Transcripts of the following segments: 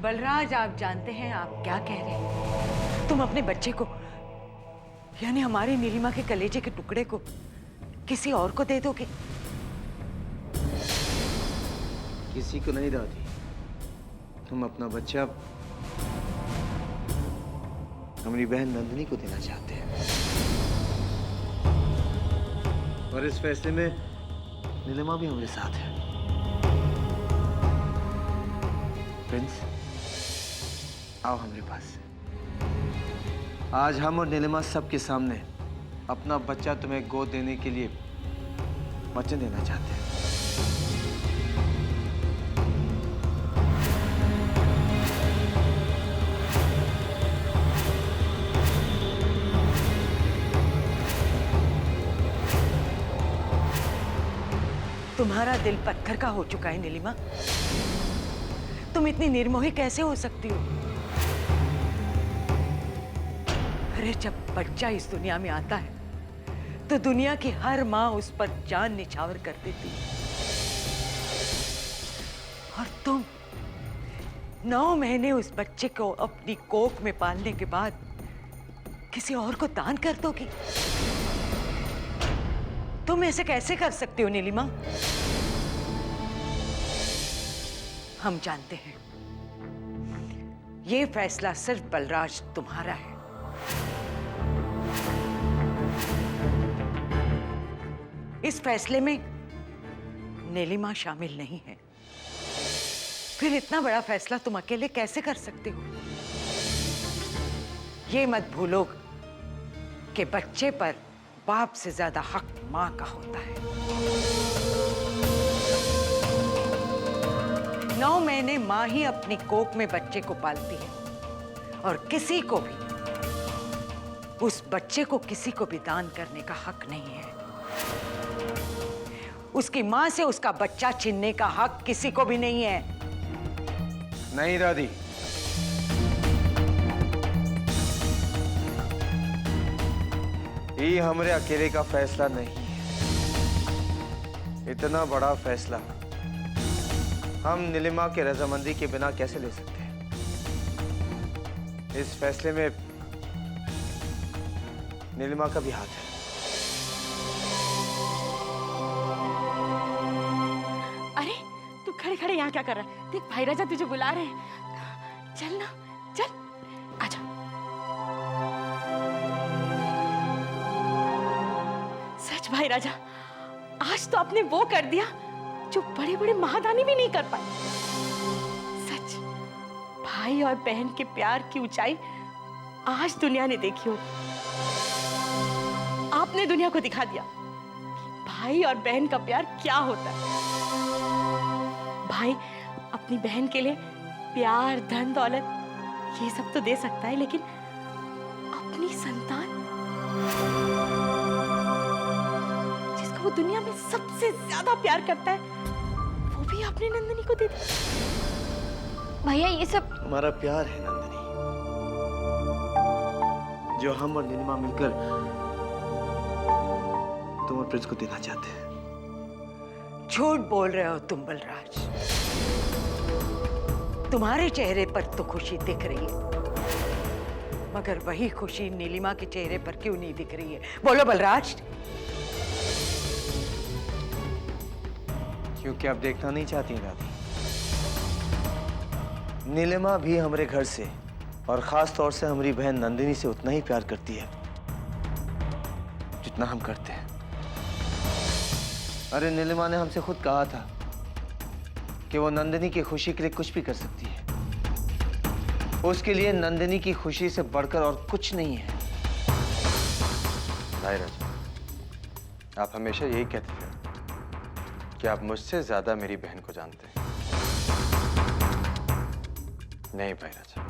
बलराज, आप जानते हैं आप क्या कह रहे हैं? तुम अपने बच्चे को, यानी हमारी नीलिमा के कलेजे के टुकड़े को किसी और को दे दोगे? किसी को नहीं दादी, तुम अपना बच्चा हमारी बहन नंदिनी को देना चाहते हैं। और इस फैसले में नीलिमा भी हमारे साथ है। प्रिंस, आओ हमारे पास। आज हम और नीलिमा सबके सामने अपना बच्चा तुम्हें गोद देने के लिए वचन देना चाहते हैं। तुम्हारा दिल पत्थर का हो चुका है नीलिमा। तुम इतनी निर्मोही कैसे हो सकती हो? अरे जब बच्चा इस दुनिया में आता है तो दुनिया की हर माँ उस पर जान निछावर कर देती है। और तुम 9 महीने उस बच्चे को अपनी कोख में पालने के बाद किसी और को दान कर दोगी? तुम ऐसे कैसे कर सकती हो नीलिमा? हम जानते हैं ये फैसला सिर्फ बलराज तुम्हारा है। इस फैसले में नीलिमा शामिल नहीं है। फिर इतना बड़ा फैसला तुम अकेले कैसे कर सकते हो? ये मत भूलो कि बच्चे पर बाप से ज्यादा हक मां का होता है। 9 महीने मां ही अपनी कोख में बच्चे को पालती है और किसी को भी, उस बच्चे को किसी को भी दान करने का हक नहीं है। उसकी मां से उसका बच्चा छीनने का हक किसी को भी नहीं है। नहीं दादी, ये हमारे अकेले का फैसला नहीं है। इतना बड़ा फैसला हम नीलिमा के रजामंदी के बिना कैसे ले सकते हैं? इस फैसले में नीलिमा का भी हाथ है। अरे तू खड़े खड़े यहाँ क्या कर रहा है? देख भाई राजा तुझे बुला रहे हैं। चल ना, चल आजा। सच भाई राजा, आज तो आपने वो कर दिया जो बड़े बड़े महादानी भी नहीं कर पाए। सच, भाई और बहन के प्यार की ऊंचाई आज दुनिया ने देखी हो। आपने दुनिया को दिखा दिया कि भाई और बहन का प्यार क्या होता है। भाई अपनी बहन के लिए प्यार, धन, दौलत ये सब तो दे सकता है, लेकिन अपनी संतान जिसको वो दुनिया में सबसे ज्यादा प्यार करता है, वो भी अपने नंदिनी को दे दिया। भैया ये सब हमारा प्यार है नंदिनी, जो हम और नीलिमा मिलकर तुम और प्रिंस को देना चाहते हैं। झूठ बोल रहे हो तुम बलराज। तुम्हारे चेहरे पर तो खुशी दिख रही है, मगर वही खुशी नीलिमा के चेहरे पर क्यों नहीं दिख रही है? बोलो बलराज। क्योंकि आप देखना नहीं चाहती दादी। नीलिमा भी हमारे घर से और खास तौर से हमारी बहन नंदिनी से उतना ही प्यार करती है जितना हम करते हैं। अरे नीलिमा ने हमसे खुद कहा था कि वो नंदिनी की खुशी के लिए कुछ भी कर सकती है। उसके लिए नंदिनी की खुशी से बढ़कर और कुछ नहीं है। भाई राजा, आप हमेशा यही कहते थे कि आप मुझसे ज्यादा मेरी बहन को जानते हैं। नहीं भाई राजा,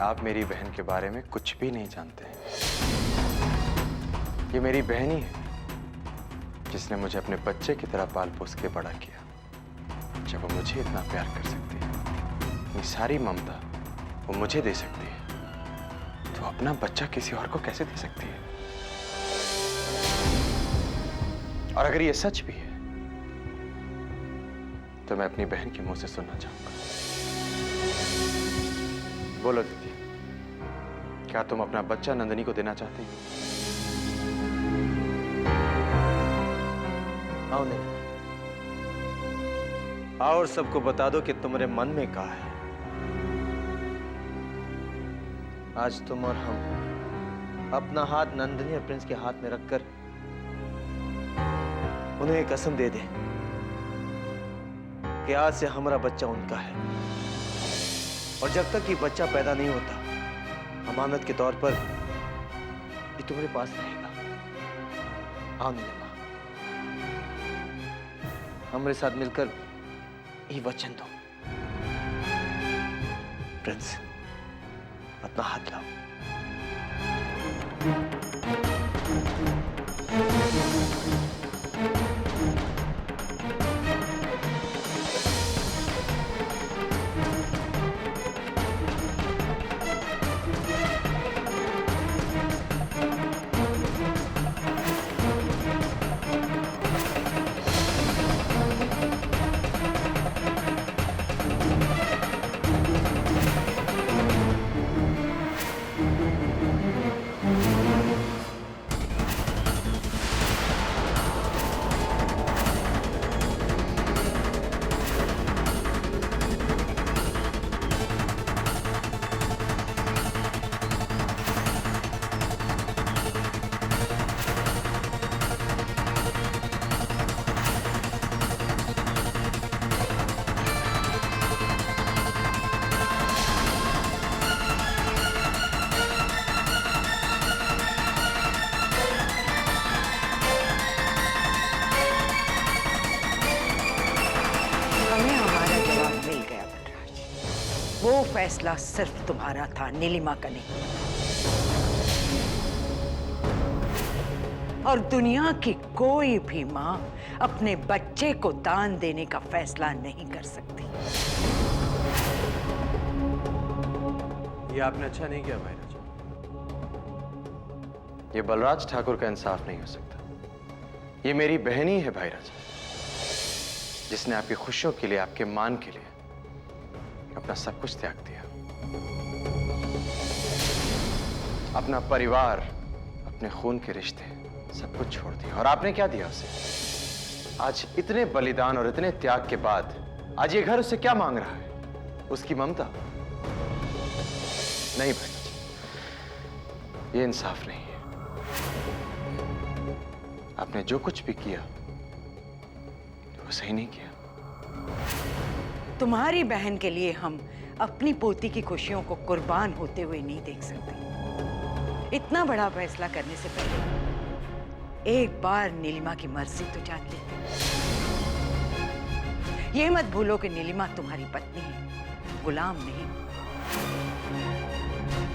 आप मेरी बहन के बारे में कुछ भी नहीं जानते हैं। ये मेरी बहन ही है जिसने मुझे अपने बच्चे की तरह पाल पोस के बड़ा किया। जब वो मुझे इतना प्यार कर सकती है, अपनी सारी ममता वो मुझे दे सकती है, तो अपना बच्चा किसी और को कैसे दे सकती है? और अगर ये सच भी है तो मैं अपनी बहन के मुंह से सुनना चाहूंगा। बोलो दीदी, क्या तुम अपना बच्चा नंदिनी को देना चाहती हो? आओ नहीं, आओ और सबको बता दो कि तुम्हारे मन में क्या है। आज तुम और हम अपना हाथ नंदिनी और प्रिंस के हाथ में रखकर उन्हें एक कसम दे दें कि आज से हमारा बच्चा उनका है, और जब तक ये बच्चा पैदा नहीं होता, अमानत के तौर पर ये तुम्हारे पास रहेगा। आओ नीलिमा, हमारे साथ मिलकर ये वचन दो। प्रिंस, अपना हाथ लाओ। वो फैसला सिर्फ तुम्हारा था, नीलिमा का नहीं। और दुनिया की कोई भी मां अपने बच्चे को दान देने का फैसला नहीं कर सकती। ये आपने अच्छा नहीं किया भाई राजा। ये बलराज ठाकुर का इंसाफ नहीं हो सकता। ये मेरी बहन ही है भाई राजा, जिसने आपकी खुशियों के लिए, आपके मान के लिए अपना सब कुछ त्याग दिया। अपना परिवार, अपने खून के रिश्ते, सब कुछ छोड़ दिया। और आपने क्या दिया उसे? आज इतने बलिदान और इतने त्याग के बाद आज ये घर उससे क्या मांग रहा है? उसकी ममता? नहीं भाई, ये इंसाफ नहीं है। आपने जो कुछ भी किया वो सही नहीं किया। तुम्हारी बहन के लिए हम अपनी पोती की खुशियों को कुर्बान होते हुए नहीं देख सकते। इतना बड़ा फैसला करने से पहले एक बार नीलिमा की मर्जी तो जान लेते। ये मत भूलो कि नीलिमा तुम्हारी पत्नी है, गुलाम नहीं।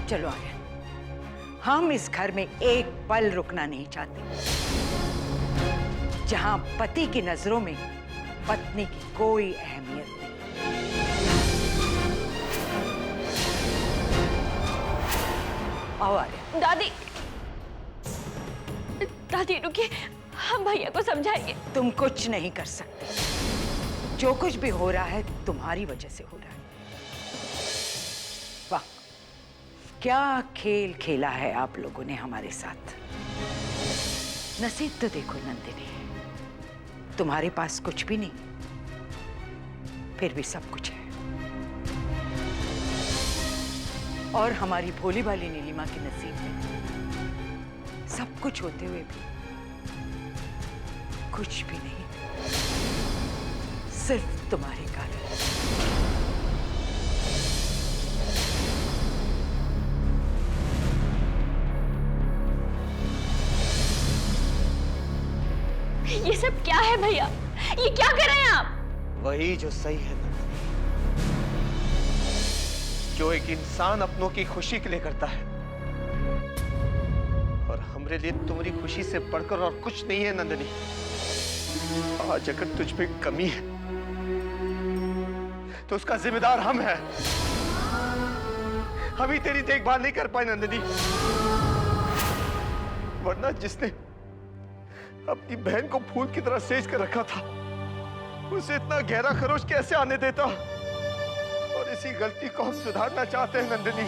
चलो आर्यन, हम इस घर में एक पल रुकना नहीं चाहते, जहां पति की नजरों में पत्नी की कोई अहमियत नहीं। आओ आर्यन। दादी, दादी रुकिए, हम भैया को समझाएंगे। तुम कुछ नहीं कर सकते। जो कुछ भी हो रहा है तुम्हारी वजह से हो रहा है। वाह, क्या खेल खेला है आप लोगों ने हमारे साथ। नसीब तो देखो नंदिनी, तुम्हारे पास कुछ भी नहीं, फिर भी सब कुछ है। और हमारी भोली भाली नीलिमा के नसीब में सब कुछ होते हुए भी कुछ भी नहीं, सिर्फ तुम्हारे कारण। ये सब क्या है भैया? ये क्या कर रहे हैं आप? वही जो सही है नंदिनी, जो एक इंसान अपनों की खुशी के लिए करता है। और हमारे लिए तुम्हारी खुशी से बढ़कर और कुछ नहीं है नंदिनी। आज अगर तुझ में कमी है तो उसका जिम्मेदार हम हैं। हम ही तेरी देखभाल नहीं कर पाए नंदिनी, वरना जिसने अपनी बहन को फूल की तरह सेज कर रखा था, उसे इतना गहरा खरोश कैसे आने देता? और इसी गलती को हम सुधारना चाहते हैं नंदिनी।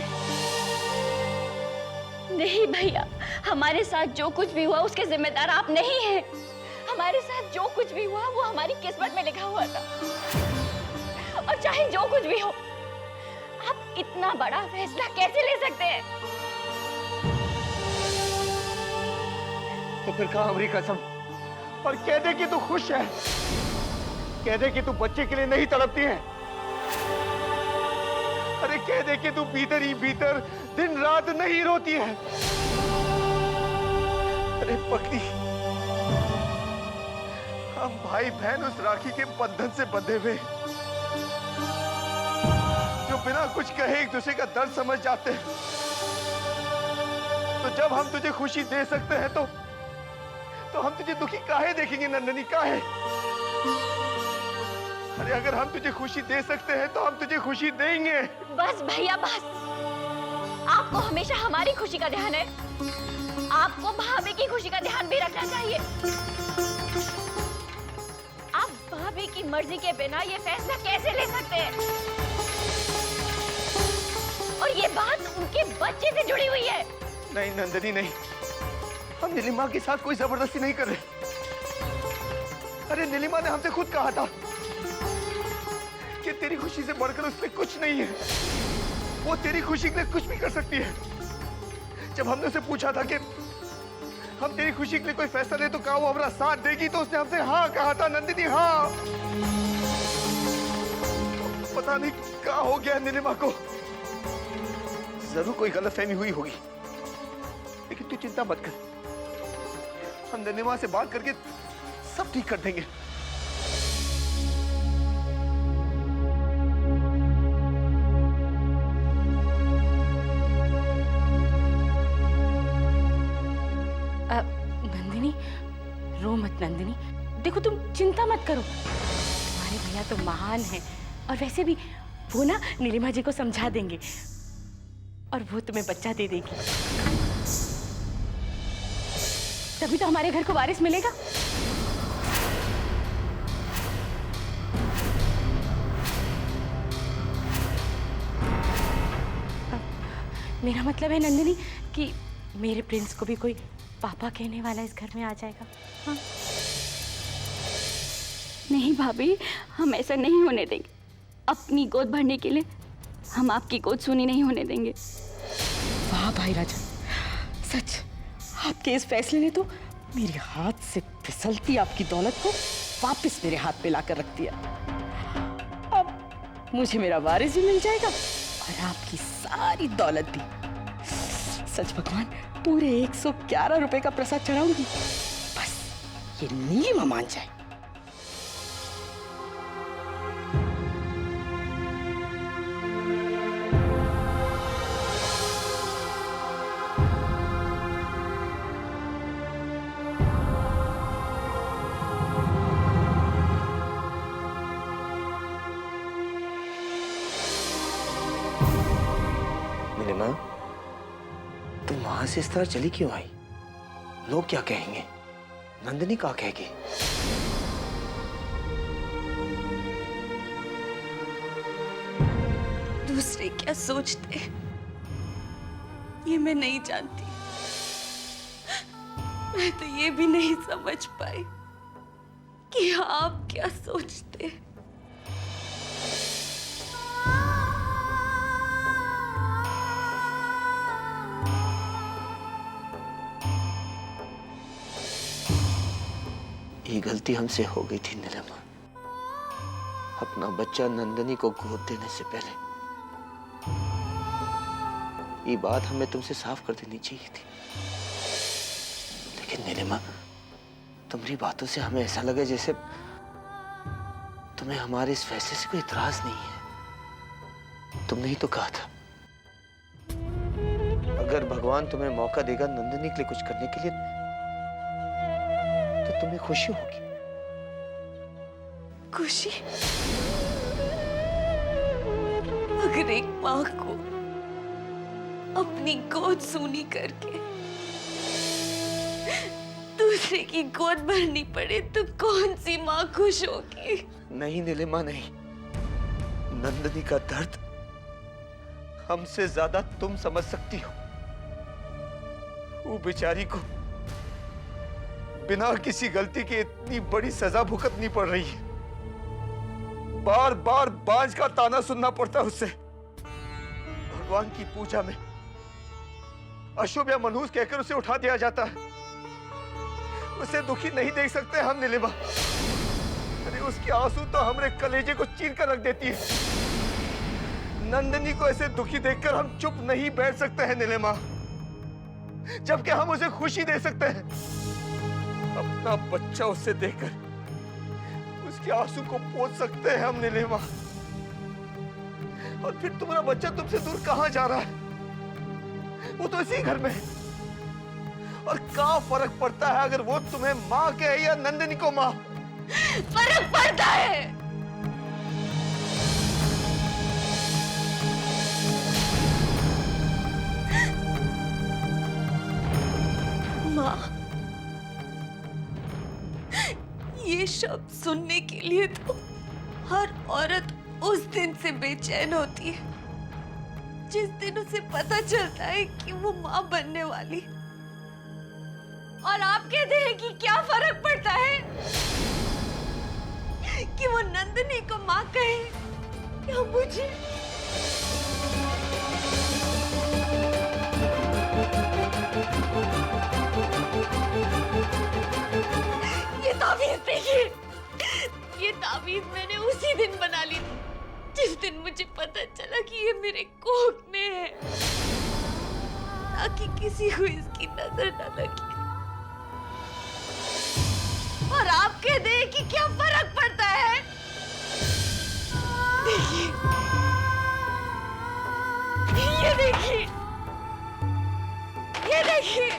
नहीं भैया, हमारे साथ जो कुछ भी हुआ उसके जिम्मेदार आप नहीं हैं। हमारे साथ जो कुछ भी हुआ वो हमारी किस्मत में लिखा हुआ था। और चाहे जो कुछ भी हो, आप इतना बड़ा फैसला कैसे ले सकते हैं? तो फिर कहा हमारी कसम और कह दे कि तू खुश है, कह दे कि तू बच्चे के लिए नहीं तड़पती है। अरे कह दे कि तू भीतर ही भीतर दिन रात नहीं रोती है। अरे पगली, हम भाई बहन उस राखी के बंधन से बंधे हुए जो बिना कुछ कहे एक दूसरे का दर्द समझ जाते हैं। तो जब हम तुझे खुशी दे सकते हैं तो हम तुझे दुखी काहे देखेंगे नंदनी, काहे? अरे अगर हम तुझे खुशी दे सकते हैं तो हम तुझे खुशी देंगे। बस भैया बस, आपको हमेशा हमारी खुशी का ध्यान है। आपको भाभी की खुशी का ध्यान भी रखना चाहिए। आप भाभी की मर्जी के बिना ये फैसला कैसे ले सकते हैं? और ये बात उनके बच्चे से जुड़ी हुई है। नहीं नंदनी नहीं, हम नीलिमा के साथ कोई जबरदस्ती नहीं कर रहे। अरे नीलिमा ने हमसे खुद कहा था कि तेरी खुशी से बढ़कर उसमें कुछ नहीं है, वो तेरी खुशी के लिए कुछ भी कर सकती है। जब हमने उसे पूछा था कि हम तेरी खुशी के लिए कोई फैसला ले तो कहा वो हमारा साथ देगी, तो उसने हमसे हाँ कहा था नंदिनी, हाँ। पता नहीं क्या हो गया नीलिमा को, जरूर कोई गलतफहमी हुई होगी। लेकिन तू चिंता मत कर, हम नीलिमा से बात करके सब ठीक कर देंगे। नंदिनी, रो मत नंदिनी। देखो तुम चिंता मत करो, तुम्हारे भैया तो महान हैं। और वैसे भी वो ना नीलिमा जी को समझा देंगे और वो तुम्हें बच्चा दे देगी। तभी तो हमारे घर को वारिस मिलेगा। मेरा मतलब है नंदिनी कि मेरे प्रिंस को भी कोई पापा कहने वाला इस घर में आ जाएगा। हाँ? नहीं भाभी, हम ऐसा नहीं होने देंगे। अपनी गोद भरने के लिए हम आपकी गोद सूनी नहीं होने देंगे। वाह भाई राजन, सच आपके इस फैसले ने तो मेरे हाथ से फिसलती आपकी दौलत को वापस मेरे हाथ पे लाकर रख दिया। अब मुझे मेरा वारिस भी मिल जाएगा और आपकी सारी दौलत भी। सच भगवान, पूरे 111 रुपए का प्रसाद चढ़ाऊंगी, बस ये नीलिमा मान जाए। नीलिमा, तुम वहां से इस तरह चली क्यों आई? लोग क्या कहेंगे? नंदिनी क्या कहेगी? दूसरे क्या सोचते ये मैं नहीं जानती। मैं तो ये भी नहीं समझ पाई कि आप क्या सोचते। ये गलती हमसे हो गई थी नीलिमा। अपना बच्चा नंदिनी को गोद देने से पहले ये बात हमें तुमसे साफ कर देनी चाहिए थी। लेकिन नीलिमा, तुम्हारी बातों से हमें ऐसा लगा जैसे तुम्हें हमारे इस फैसले से कोई इतराज नहीं है। तुमने ही तो कहा था अगर भगवान तुम्हें मौका देगा नंदिनी के लिए कुछ करने के लिए तो तुम्हें खुशी होगी। खुशी? अगर एक माँ को अपनी गोद सूनी करके दूसरे की गोद भरनी पड़े तो कौन सी माँ खुश होगी? नहीं नीलिमा नहीं, नंदिनी का दर्द हमसे ज्यादा तुम समझ सकती हो। वो बेचारी को बिना किसी गलती के इतनी बड़ी सजा भुगतनी पड़ रही है। बार बार बांझ का ताना सुनना पड़ता है उसे। भगवान की पूजा में अशुभ या मनहूस कहकर उसे उठा दिया जाता है। उसे दुखी नहीं देख सकते हम नीलिमा। अरे उसके आंसू तो हमारे कलेजे को चीर कर रख देती है। नंदिनी को ऐसे दुखी देखकर हम चुप नहीं बैठ सकते हैं नीलिमा, जबकि हम उसे खुशी दे सकते हैं। अपना बच्चा उससे देखकर उसके आंसू को पोंछ सकते हैं हम नीलिमा। और फिर तुम्हारा बच्चा तुमसे दूर कहां जा रहा है? वो तो इसी घर में है। और क्या फर्क पड़ता है अगर वो तुम्हें माँ कहे या नंदिनी को माँ? फर्क पड़ता है। माँ, ये शब्द सुनने के लिए तो हर औरत उस दिन से बेचैन होती है जिस दिन उसे पता चलता है कि वो माँ बनने वाली। और आप कहते हैं कि क्या फर्क पड़ता है कि वो नंदिनी को माँ कहे या मुझे? ये तावीज़ देखिए, ये तावीज़ मैंने उसी दिन बना ली थी जिस दिन मुझे पता चला कि ये मेरे कोख में है, ताकि किसी को इसकी नजर न लगे। और आप कहते हैं कि क्या फर्क पड़ता है? देखिए, ये देखिए, ये देखिए,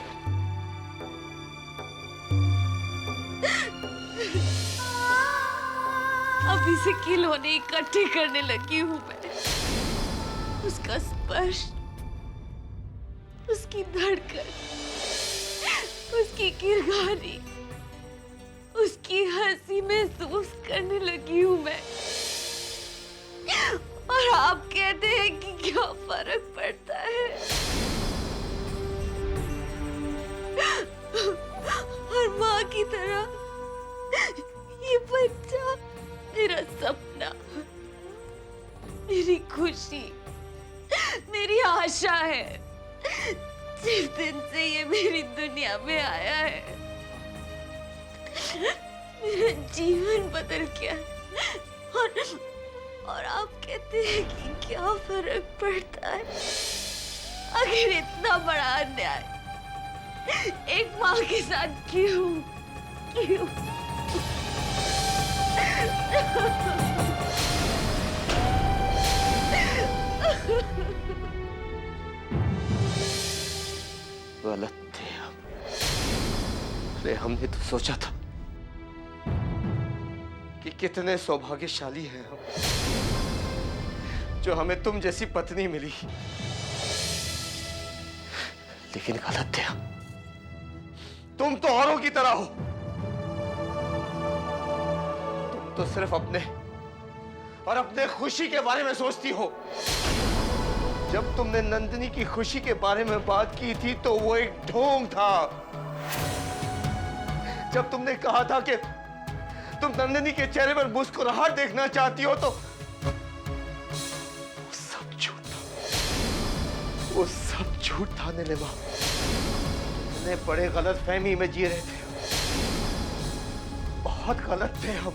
अब इसे खिलौने इकट्ठे करने लगी हूं मैं। उसका स्पर्श, उसकी धड़कन, उसकी किरगारी, उसकी हंसी महसूस करने लगी हूं मैं। और आप कहते हैं कि क्या फर्क पड़ता है? और माँ की तरह ये बच्चा मेरा सपना, मेरी खुशी, मेरी आशा है। जिस दिन से ये मेरी दुनिया में आया है, मेरा जीवन बदल गया। और आप कहते हैं कि क्या फर्क पड़ता है? आखिर इतना बड़ा अन्याय एक माँ के साथ क्यों? गलत थे हम। अरे हमने तो सोचा था कि कितने सौभाग्यशाली हैं हम, जो हमें तुम जैसी पत्नी मिली। लेकिन गलत थे हम। तुम तो औरों की तरह हो। तुम तो सिर्फ अपने और अपने खुशी के बारे में सोचती हो। जब तुमने नंदिनी की खुशी के बारे में बात की थी तो वो एक ढोंग था। जब तुमने कहा था कि तुम नंदिनी के चेहरे पर मुस्कुराहट देखना चाहती हो तो वो सब झूठ था। वो सब झूठ था नीलिमा। बड़े गलत फहमी में जी रहे थे। बहुत गलत थे हम।